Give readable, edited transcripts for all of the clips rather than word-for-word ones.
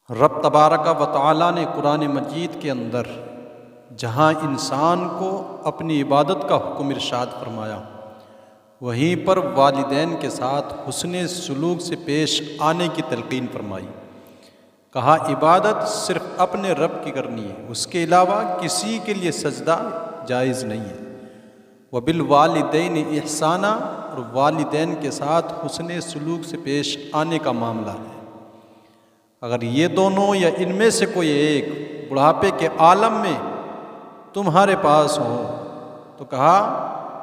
رب تبارک و تعالیٰ نے قرآن مجید کے اندر جہاں انسان کو اپنی عبادت کا حکم ارشاد فرمایا، وہیں پر والدین کے ساتھ حسن سلوک سے پیش آنے کی تلقین فرمائی۔ کہا عبادت صرف اپنے رب کی کرنی ہے، اس کے علاوہ کسی کے لیے سجدہ جائز نہیں ہے۔ وبالوالدین احسانا، اور والدین کے ساتھ حسن سلوک سے پیش آنے کا معاملہ ہے۔ اگر یہ دونوں یا ان میں سے کوئی ایک بڑھاپے کے عالم میں تمہارے پاس ہو تو کہا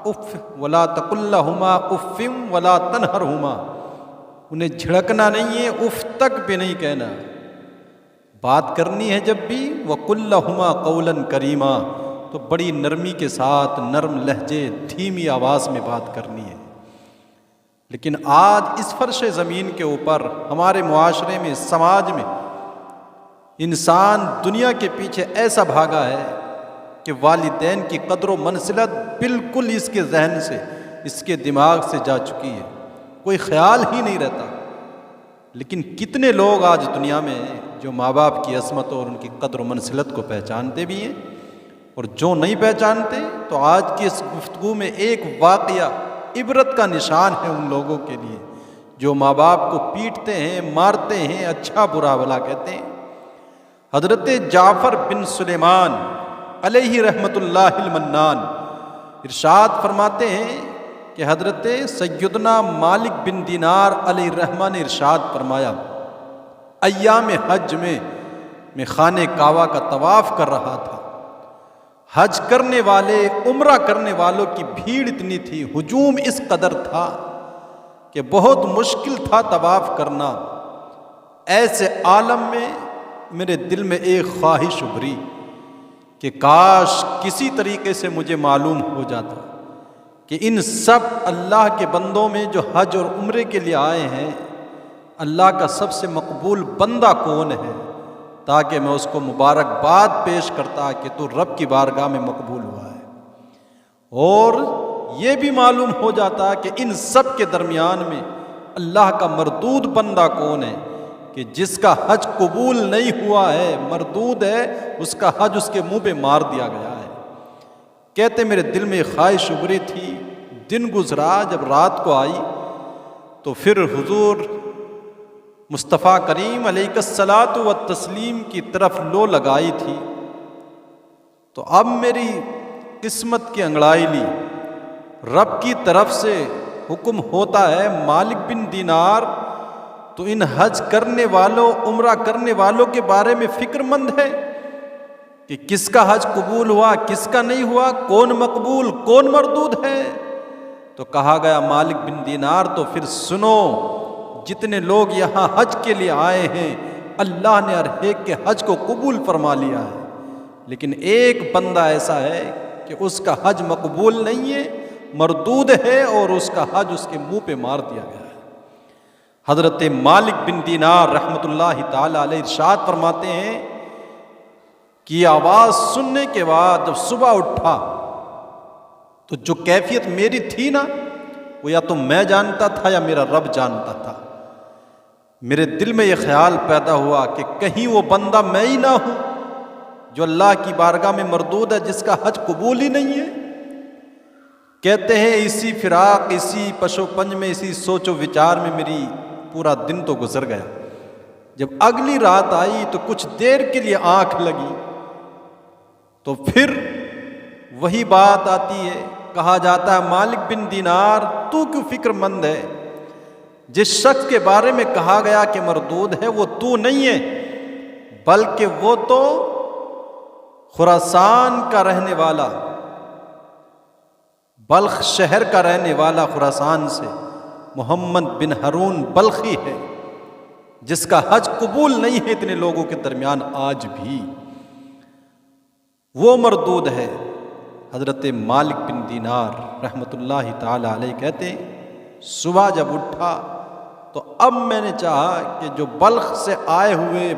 اف ولا تقل لہما اف ولا تنہرہما، انہیں جھڑکنا نہیں ہے، اف تک بھی نہیں کہنا، بات کرنی ہے جب بھی وقل لہما قولا کریما، تو بڑی نرمی کے ساتھ، نرم لہجے، دھیمی آواز میں بات کرنی ہے۔ لیکن آج اس فرش زمین کے اوپر ہمارے معاشرے میں، سماج میں، انسان دنیا کے پیچھے ایسا بھاگا ہے کہ والدین کی قدر و منزلت بالکل اس کے ذہن سے، اس کے دماغ سے جا چکی ہے، کوئی خیال ہی نہیں رہتا۔ لیکن کتنے لوگ آج دنیا میں ہیں جو ماں باپ کی عظمت اور ان کی قدر و منزلت کو پہچانتے بھی ہیں، اور جو نہیں پہچانتے تو آج کی اس گفتگو میں ایک واقعہ عبرت کا نشان ہے ان لوگوں کے لیے جو ماں باپ کو پیٹتے ہیں، مارتے ہیں، اچھا برا بھلا کہتے ہیں۔ حضرت جعفر بن سلیمان علیہ رحمت اللہ المنان ارشاد فرماتے ہیں کہ حضرت سیدنا مالک بن دینار علیہ الرحمہ نے ارشاد فرمایا، ایام حج میں خانہ کعبہ کا طواف کر رہا تھا، حج کرنے والے، عمرہ کرنے والوں کی بھیڑ اتنی تھی، ہجوم اس قدر تھا کہ بہت مشکل تھا طواف کرنا۔ ایسے عالم میں میرے دل میں ایک خواہش ابھری کہ کاش کسی طریقے سے مجھے معلوم ہو جاتا کہ ان سب اللہ کے بندوں میں جو حج اور عمرے کے لیے آئے ہیں، اللہ کا سب سے مقبول بندہ کون ہے، تاکہ میں اس کو مبارکباد پیش کرتا کہ تو رب کی بارگاہ میں مقبول ہوا ہے، اور یہ بھی معلوم ہو جاتا کہ ان سب کے درمیان میں اللہ کا مردود بندہ کون ہے، کہ جس کا حج قبول نہیں ہوا ہے، مردود ہے، اس کا حج اس کے منہ پہ مار دیا گیا ہے۔ کہتے میرے دل میں خواہش ابھری تھی، دن گزرا، جب رات کو آئی تو پھر حضور مصطفیٰ کریم علیہ الصلاۃ والتسلیم کی طرف لو لگائی تھی، تو اب میری قسمت کی انگڑائی لی، رب کی طرف سے حکم ہوتا ہے مالک بن دینار تو ان حج کرنے والوں، عمرہ کرنے والوں کے بارے میں فکر مند ہے کہ کس کا حج قبول ہوا، کس کا نہیں ہوا، کون مقبول، کون مردود ہے۔ تو کہا گیا مالک بن دینار تو پھر سنو، جتنے لوگ یہاں حج کے لیے آئے ہیں اللہ نے ہر ایک کے حج کو قبول فرما لیا ہے، لیکن ایک بندہ ایسا ہے کہ اس کا حج مقبول نہیں ہے، مردود ہے، اور اس کا حج اس کے منہ پہ مار دیا گیا ہے۔ حضرت مالک بن دینار رحمت اللہ تعالی علیہ ارشاد فرماتے ہیں کہ یہ آواز سننے کے بعد جب صبح اٹھا تو جو کیفیت میری تھی نا، وہ یا تو میں جانتا تھا یا میرا رب جانتا تھا۔ میرے دل میں یہ خیال پیدا ہوا کہ کہیں وہ بندہ میں ہی نہ ہوں جو اللہ کی بارگاہ میں مردود ہے، جس کا حج قبول ہی نہیں ہے۔ کہتے ہیں اسی فراق، اسی پش و پنج میں، اسی سوچ و وچار میں میری پورا دن تو گزر گیا۔ جب اگلی رات آئی تو کچھ دیر کے لیے آنکھ لگی تو پھر وہی بات آتی ہے، کہا جاتا ہے مالک بن دینار تو کیوں فکر مند ہے، جس شخص کے بارے میں کہا گیا کہ مردود ہے وہ تو نہیں ہے، بلکہ وہ تو خراسان کا رہنے والا، بلخ شہر کا رہنے والا، خراسان سے محمد بن ہارون بلخی ہے، جس کا حج قبول نہیں ہے اتنے لوگوں کے درمیان آج بھی، وہ مردود ہے۔ حضرت مالک بن دینار رحمت اللہ تعالی علیہ کہتے ہیں صبح جب اٹھا تو اب میں نے چاہا کہ جو بلخ سے آئے ہوئے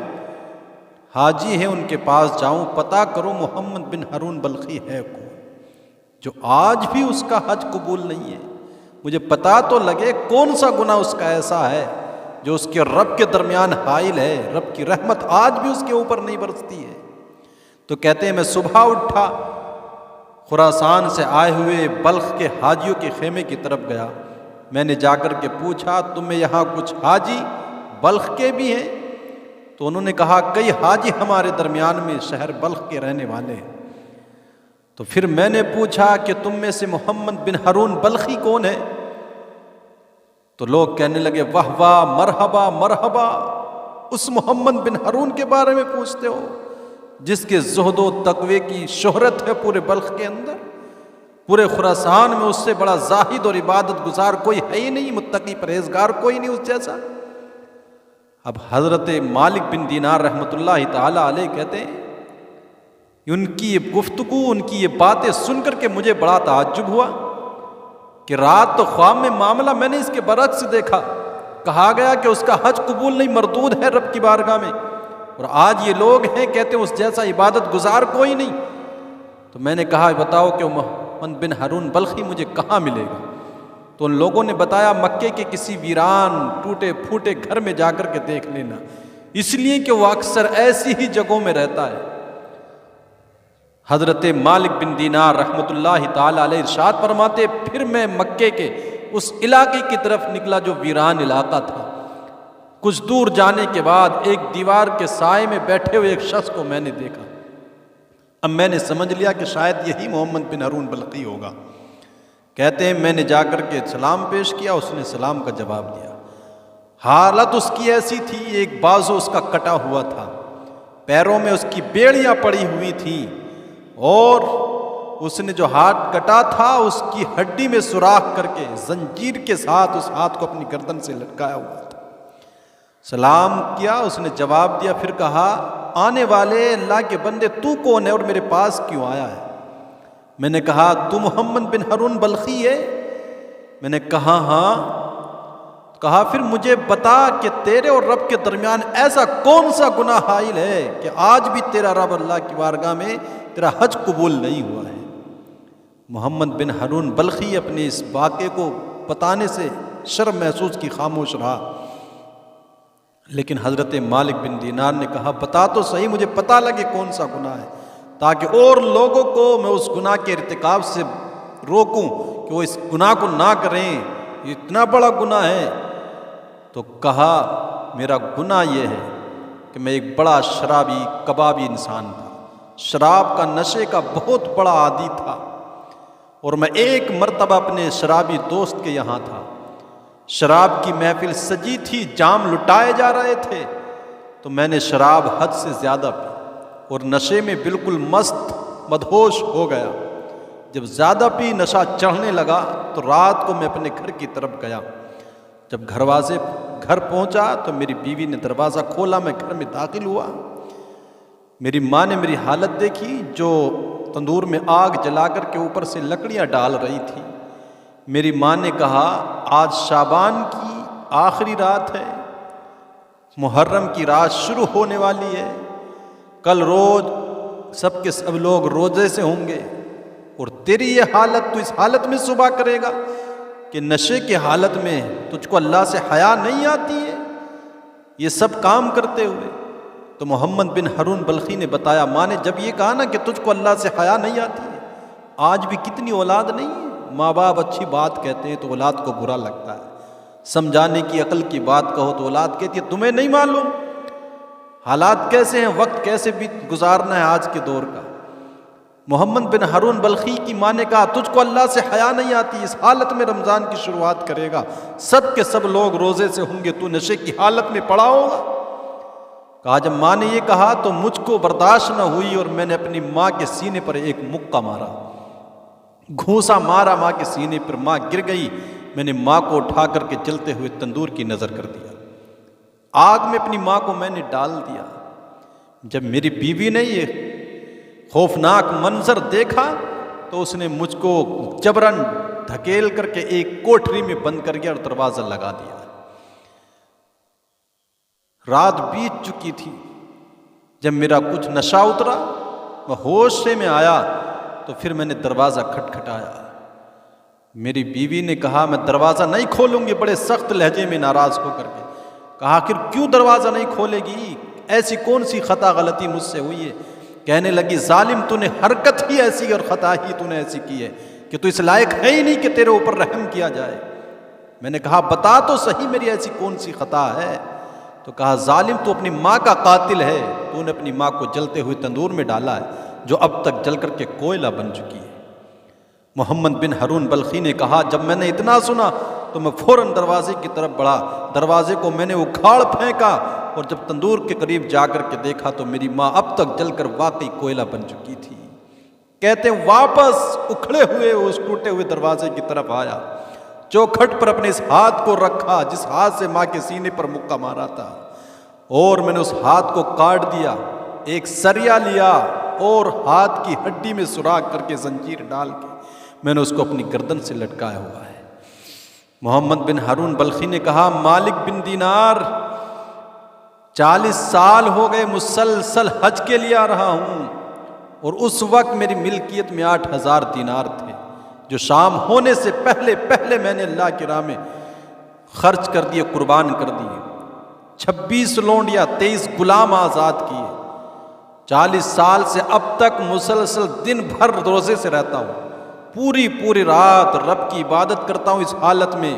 حاجی ہیں ان کے پاس جاؤں، پتہ کروں محمد بن ہارون بلخی ہے کون جو آج بھی اس کا حج قبول نہیں ہے، مجھے پتہ تو لگے کون سا گناہ اس کا ایسا ہے جو اس کے رب کے درمیان حائل ہے، رب کی رحمت آج بھی اس کے اوپر نہیں برستی ہے۔ تو کہتے ہیں میں صبح اٹھا، خراسان سے آئے ہوئے بلخ کے حاجیوں کے خیمے کی طرف گیا، میں نے جا کر کے پوچھا تمہیں یہاں کچھ حاجی بلخ کے بھی ہیں؟ تو انہوں نے کہا کئی حاجی ہمارے درمیان میں شہر بلخ کے رہنے والے ہیں۔ تو پھر میں نے پوچھا کہ تم میں سے محمد بن ہارون بلخی کون ہے؟ تو لوگ کہنے لگے واہ واہ، مرحبا مرحبا، اس محمد بن ہارون کے بارے میں پوچھتے ہو جس کے زہد و تقوی کی شہرت ہے پورے بلخ کے اندر، پورے خراسان میں اس سے بڑا زاہد اور عبادت گزار کوئی ہے ہی نہیں، متقی پرہیزگار کوئی نہیں اس جیسا۔ اب حضرت مالک بن دینار رحمۃ اللہ تعالی علیہ کہتے ہیں ان کی یہ گفتگو، ان کی یہ باتیں سن کر کے مجھے بڑا تعجب ہوا کہ رات تو خواب میں معاملہ میں نے اس کے برعکس دیکھا، کہا گیا کہ اس کا حج قبول نہیں، مردود ہے رب کی بارگاہ میں، اور آج یہ لوگ ہیں کہتے ہیں اس جیسا عبادت گزار کوئی نہیں۔ تو میں نے کہا بتاؤ کہ محمد بن ہارون بلخی مجھے کہاں ملے گا؟ تو ان لوگوں نے بتایا مکے کے کسی ویران ٹوٹے پھوٹے گھر میں جا کر کے دیکھ لینا، اس لیے کہ وہ اکثر ایسی ہی جگہوں میں رہتا ہے۔ حضرت مالک بن دینار رحمۃ اللہ تعالی علیہ ارشاد فرماتے پھر میں مکے کے اس علاقے کی طرف نکلا جو ویران علاقہ تھا۔ کچھ دور جانے کے بعد ایک دیوار کے سائے میں بیٹھے ہوئے ایک شخص کو میں نے دیکھا۔ اب میں نے سمجھ لیا کہ شاید یہی محمد بن ہارون بلخی ہوگا۔ کہتے ہیں میں نے جا کر کے سلام پیش کیا، اس نے سلام کا جواب دیا۔ حالت اس کی ایسی تھی، ایک بازو اس کا کٹا ہوا تھا، پیروں میں اس کی بیڑیاں پڑی ہوئی تھیں، اور اس نے جو ہاتھ کٹا تھا اس کی ہڈی میں سوراخ کر کے زنجیر کے ساتھ اس ہاتھ کو اپنی گردن سے لٹکایا ہوا تھا۔ سلام کیا، اس نے جواب دیا، پھر کہا آنے والے اللہ کے بندے تو کون ہے اور میرے پاس کیوں آیا ہے؟ میں نے کہا تو محمد بن ہارون بلخی ہے؟ میں نے کہا ہاں۔ کہا پھر مجھے بتا کہ تیرے اور رب کے درمیان ایسا کون سا گناہ حائل ہے کہ آج بھی تیرا رب اللہ کی بارگاہ میں تیرا حج قبول نہیں ہوا ہے؟ محمد بن ہارون بلخی اپنے اس واقعے کو بتانے سے شرم محسوس کی خاموش رہا، لیکن حضرت مالک بن دینار نے کہا بتا تو صحیح، مجھے پتہ لگے کون سا گناہ ہے، تاکہ اور لوگوں کو میں اس گناہ کے ارتکاب سے روکوں کہ وہ اس گناہ کو نہ کریں، یہ اتنا بڑا گناہ ہے۔ تو کہا میرا گناہ یہ ہے کہ میں ایک بڑا شرابی کبابی انسان تھا، شراب کا نشے کا بہت بڑا عادی تھا، اور میں ایک مرتبہ اپنے شرابی دوست کے یہاں تھا، شراب کی محفل سجی تھی، جام لٹائے جا رہے تھے، تو میں نے شراب حد سے زیادہ پی اور نشے میں بالکل مست مدہوش ہو گیا۔ جب زیادہ پی نشہ چڑھنے لگا تو رات کو میں اپنے گھر کی طرف گیا۔ جب گھر پہنچا تو میری بیوی نے دروازہ کھولا، میں گھر میں داخل ہوا، میری ماں نے میری حالت دیکھی جو تندور میں آگ جلا کر کے اوپر سے لکڑیاں ڈال رہی تھی۔ میری ماں نے کہا آج شعبان کی آخری رات ہے، محرم کی رات شروع ہونے والی ہے، کل روز سب کے سب لوگ روزے سے ہوں گے، اور تیری یہ حالت، تو اس حالت میں صبح کرے گا کہ نشے کی حالت میں تجھ کو اللہ سے حیا نہیں آتی ہے یہ سب کام کرتے ہوئے؟ تو محمد بن ہارون بلخی نے بتایا ماں نے جب یہ کہا نا کہ تجھ کو اللہ سے حیا نہیں آتی ہے، آج بھی کتنی اولاد نہیں ہے، ماں باپ اچھی بات کہتے ہیں تو اولاد کو برا لگتا ہے، سمجھانے کی عقل کی بات کہو تو اولاد کہتی ہے تمہیں نہیں معلوم حالات کیسے ہیں، وقت کیسے بھی گزارنا ہے آج کے دور کا۔ محمد بن ہارون بلخی کی ماں نے کہا تجھ کو اللہ سے حیا نہیں آتی، اس حالت میں رمضان کی شروعات کرے گا، سب کے سب لوگ روزے سے ہوں گے، تو نشے کی حالت میں پڑا ہوگا۔ کہا جب ماں نے یہ کہا تو مجھ کو برداشت نہ ہوئی اور میں نے اپنی ماں کے سینے پر ایک مکہ مارا، گھونسا مارا ماں کے سینے پر، ماں گر گئی۔ میں نے ماں کو اٹھا کر کے جلتے ہوئے تندور کی نظر کر دیا، آگ میں اپنی ماں کو میں نے ڈال دیا۔ جب میری بیوی نے یہ خوفناک منظر دیکھا تو اس نے مجھ کو جبراً دھکیل کر کے ایک کوٹری میں بند کر گیا اور دروازہ لگا دیا۔ رات بیت چکی تھی، جب میرا کچھ نشہ اترا، میں ہوش سے میں آیا تو پھر میں نے دروازہ کھٹکھٹایا۔ میری بیوی نے کہا میں دروازہ نہیں کھولوں گی، بڑے سخت لہجے میں ناراض ہو کر کے کہا آخر کیوں دروازہ نہیں کھولے گی، ایسی کون سی خطا غلطی مجھ سے ہوئی ہے؟ کہنے لگی ظالم تو نے حرکت ہی ایسی اور خطا ہی تو نے ایسی کی ہے کہ تو اس لائق ہے ہی نہیں کہ تیرے اوپر رحم کیا جائے۔ میں نے کہا بتا تو صحیح میری ایسی کون سی خطا ہے؟ تو کہا ظالم تو اپنی ماں کا قاتل ہے، تو نے اپنی ماں کو جلتے ہوئے تندور میں ڈالا ہے جو اب تک جل کر کے کوئلہ بن چکی ہے۔ محمد بن ہارون بلخی نے کہا جب میں نے اتنا سنا تو میں فوراً دروازے کی طرف بڑھا، دروازے کو میں نے اکھاڑ پھینکا اور جب تندور کے قریب جا کر کے دیکھا تو میری ماں اب تک جل کر واقعی کوئلہ بن چکی تھی۔ کہتے واپس اکھڑے ہوئے اس ٹوٹے ہوئے دروازے کی طرف آیا، چوکھٹ پر اپنے اس ہاتھ کو رکھا جس ہاتھ سے ماں کے سینے پر مکہ مارا تھا، اور میں نے اس ہاتھ کو کاٹ دیا، ایک سریا لیا اور ہاتھ کی ہڈی میں سوراخ کر کے زنجیر ڈال کے میں نے اس کو اپنی گردن سے لٹکایا ہوا ہے۔ محمد بن ہارون بلخی نے کہا مالک بن دینار 40 سال ہو گئے مسلسل حج کے لیے آ رہا ہوں، اور اس وقت میری ملکیت میں 8000 دینار تھے جو شام ہونے سے پہلے میں نے اللہ کی راہ میں خرچ کر دیے، قربان کر دیے۔ 26 لونڈیا 23 غلام آزاد کیے۔ 40 سال سے اب تک مسلسل دن بھر روزے سے رہتا ہوں، پوری رات رب کی عبادت کرتا ہوں، اس حالت میں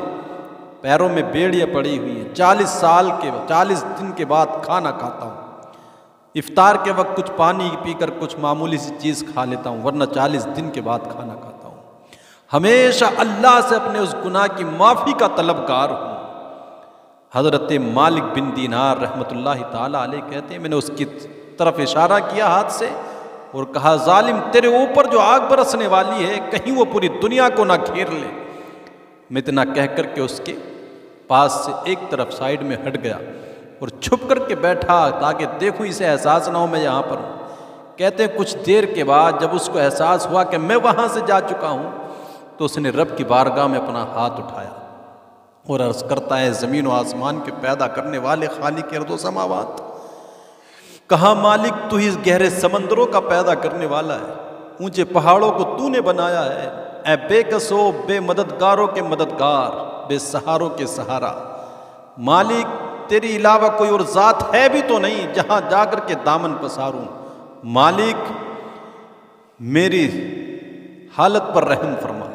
پیروں میں بیڑیاں پڑی ہوئی ہیں۔ 40 دن کے بعد کھانا کھاتا ہوں، افطار کے وقت کچھ پانی پی کر کچھ معمولی سی چیز کھا لیتا ہوں، ورنہ 40 دن کے بعد کھانا کھاتا ہوں۔ ہمیشہ اللہ سے اپنے اس گناہ کی معافی کا طلبگار ہوں۔ حضرت مالک بن دینار رحمۃ اللہ تعالی علیہ کہتے ہیں میں نے اس کی طرف اشارہ کیا ہاتھ سے اور کہا ظالم تیرے اوپر جو آگ برسنے والی ہے کہیں وہ پوری دنیا کو نہ گھیر لے۔ میں اتنا کہہ کر کے اس کے پاس سے ایک طرف سائیڈ میں ہٹ گیا اور چھپ کر کے بیٹھا تاکہ دیکھوں اسے احساس نہ ہو میں یہاں پر ہوں۔ کہتے ہیں کچھ دیر کے بعد جب اس کو احساس ہوا کہ میں وہاں سے جا چکا ہوں تو اس نے رب کی بارگاہ میں اپنا ہاتھ اٹھایا اور عرض کرتا ہے زمین و آسمان کے پیدا کرنے والے خالق ارض و سماوات، کہا مالک تو ہی گہرے سمندروں کا پیدا کرنے والا ہے، اونچے پہاڑوں کو تو نے بنایا ہے، اے بے کسو بے مددگاروں کے مددگار، بے سہاروں کے سہارا۔ مالک تیری علاوہ کوئی اور ذات ہے بھی تو نہیں جہاں جا کر کے دامن پساروں۔ مالک میری حالت پر رحم فرما،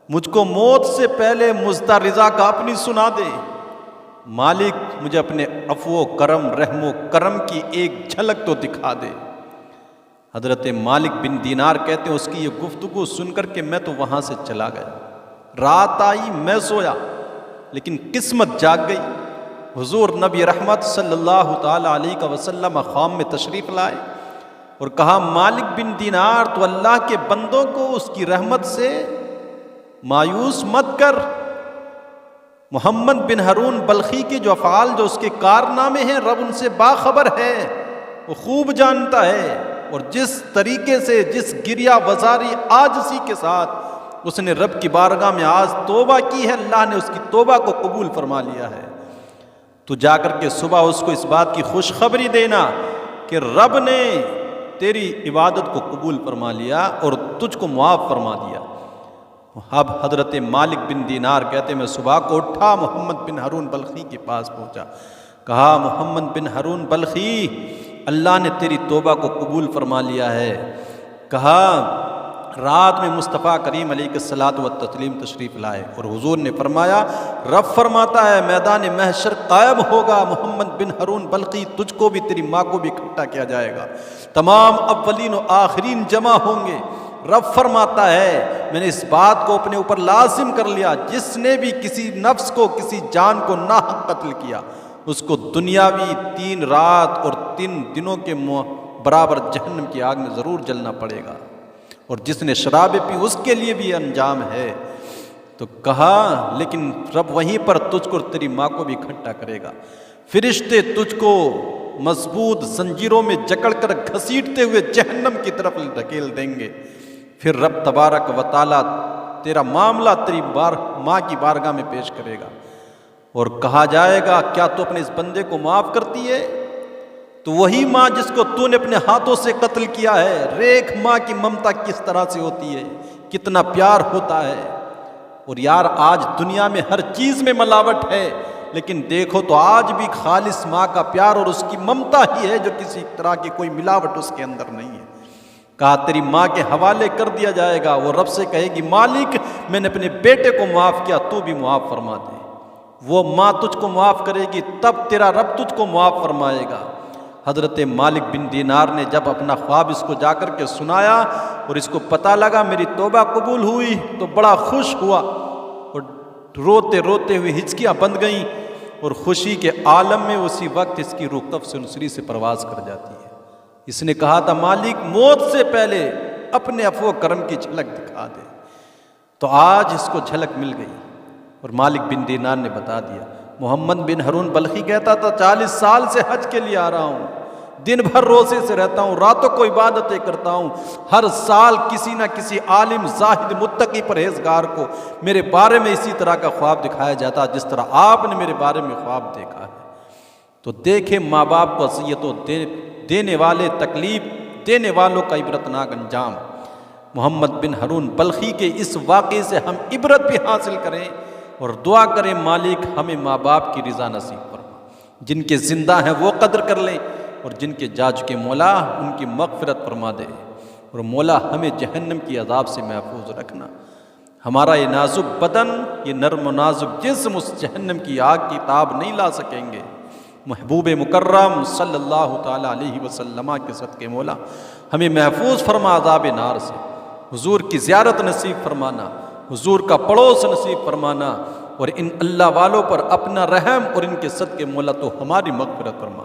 مجھ کو موت سے پہلے مزدہ رضا کا اپنی سنا دے۔ مالک مجھے اپنے عفو و کرم رحم و کرم کی ایک جھلک تو دکھا دے۔ حضرت مالک بن دینار کہتے ہیں اس کی یہ گفتگو سن کر کے میں تو وہاں سے چلا گیا۔ رات آئی میں سویا لیکن قسمت جاگ گئی، حضور نبی رحمت صلی اللہ تعالی علیہ وسلم خام میں تشریف لائے اور کہا مالک بن دینار تو اللہ کے بندوں کو اس کی رحمت سے مایوس مت کر۔ محمد بن ہارون بلخی کے جو افعال جو اس کے کارنامے ہیں رب ان سے باخبر ہے، وہ خوب جانتا ہے، اور جس طریقے سے جس گریہ وزاری عاجزی کے ساتھ اس نے رب کی بارگاہ میں آج توبہ کی ہے اللہ نے اس کی توبہ کو قبول فرما لیا ہے۔ تو جا کر کے صبح اس کو اس بات کی خوشخبری دینا کہ رب نے تیری عبادت کو قبول فرما لیا اور تجھ کو معاف فرما دیا۔ اب حضرت مالک بن دینار کہتے میں صبح کو اٹھا، محمد بن ہارون بلخی کے پاس پہنچا، کہا محمد بن ہارون بلخی اللہ نے تیری توبہ کو قبول فرما لیا ہے۔ کہا رات میں مصطفیٰ کریم علیہ الصلاۃ والتسلیم تشریف لائے اور حضور نے فرمایا رب فرماتا ہے میدان محشر قائم ہوگا، محمد بن ہارون بلخی تجھ کو بھی تیری ماں کو بھی اکٹھا کیا جائے گا، تمام اولین و آخرین جمع ہوں گے۔ رب فرماتا ہے میں نے اس بات کو اپنے اوپر لازم کر لیا، جس نے بھی کسی نفس کو کسی جان کو ناحق قتل کیا اس کو دنیاوی 3 رات اور 3 دنوں کے برابر جہنم کی آگ میں ضرور جلنا پڑے گا، اور جس نے شراب پی اس کے لیے بھی انجام ہے۔ تو کہا لیکن رب وہیں پر تجھ کو تیری ماں کو بھی اکٹھا کرے گا، فرشتے تجھ کو مضبوط زنجیروں میں جکڑ کر گھسیٹتے ہوئے جہنم کی طرف دھکیل دیں گے، پھر رب تبارک و تعالیٰ تیرا معاملہ تیری ماں کی بارگاہ میں پیش کرے گا اور کہا جائے گا کیا تو اپنے اس بندے کو معاف کرتی ہے؟ تو وہی ماں جس کو تو نے اپنے ہاتھوں سے قتل کیا ہے، ریکھ ماں کی ممتا کس طرح سے ہوتی ہے، کتنا پیار ہوتا ہے۔ اور یار آج دنیا میں ہر چیز میں ملاوٹ ہے، لیکن دیکھو تو آج بھی خالص ماں کا پیار اور اس کی ممتا ہی ہے جو کسی طرح کی کوئی ملاوٹ اس کے اندر نہیں ہے۔ کہا تیری ماں کے حوالے کر دیا جائے گا، وہ رب سے کہے گی مالک میں نے اپنے بیٹے کو معاف کیا، تو بھی معاف فرما دے۔ وہ ماں تجھ کو معاف کرے گی تب تیرا رب تجھ کو معاف فرمائے گا۔ حضرت مالک بن دینار نے جب اپنا خواب اس کو جا کر کے سنایا اور اس کو پتہ لگا میری توبہ قبول ہوئی تو بڑا خوش ہوا، اور روتے روتے ہوئے ہچکیاں بند گئیں، اور خوشی کے عالم میں اسی وقت اس کی روح قفس نسری سے پرواز کر جاتی ہے۔ اس نے کہا تھا مالک موت سے پہلے اپنے عفو و کرم کی جھلک دکھا دے، تو آج اس کو جھلک مل گئی۔ اور مالک بن دینار نے بتا دیا۔ محمد بن ہارون بلخی کہتا تھا 40 سال سے حج کے لیے آ رہا ہوں، دن بھر روزے سے رہتا ہوں، راتوں کو عبادتیں کرتا ہوں، ہر سال کسی نہ کسی عالم زاہد متقی پرہیزگار کو میرے بارے میں اسی طرح کا خواب دکھایا جاتا جس طرح آپ نے میرے بارے میں خواب دیکھا ہے۔ تو دیکھیں ماں باپ کو اذیتوں دینے والے، تکلیف دینے والوں کا عبرتناک انجام۔ محمد بن ہارون بلخی کے اس واقعے سے ہم عبرت بھی حاصل کریں اور دعا کریں مالک ہمیں ماں باپ کی رضا نصیب فرما، جن کے زندہ ہیں وہ قدر کر لیں، اور جن کے جا چکے مولا ان کی مغفرت فرما دے، اور مولا ہمیں جہنم کی عذاب سے محفوظ رکھنا۔ ہمارا یہ نازک بدن، یہ نرم و نازک جسم اس جہنم کی آگ کی تاب نہیں لا سکیں گے۔ محبوب مکرم صلی اللہ تعالیٰ علیہ وسلم کے صدقے مولا ہمیں محفوظ فرما عذاب نار سے، حضور کی زیارت نصیب فرمانا، حضور کا پڑوس نصیب فرمانا، اور ان اللہ والوں پر اپنا رحم اور ان کے صدقے مولا تو ہماری مغفرت فرما۔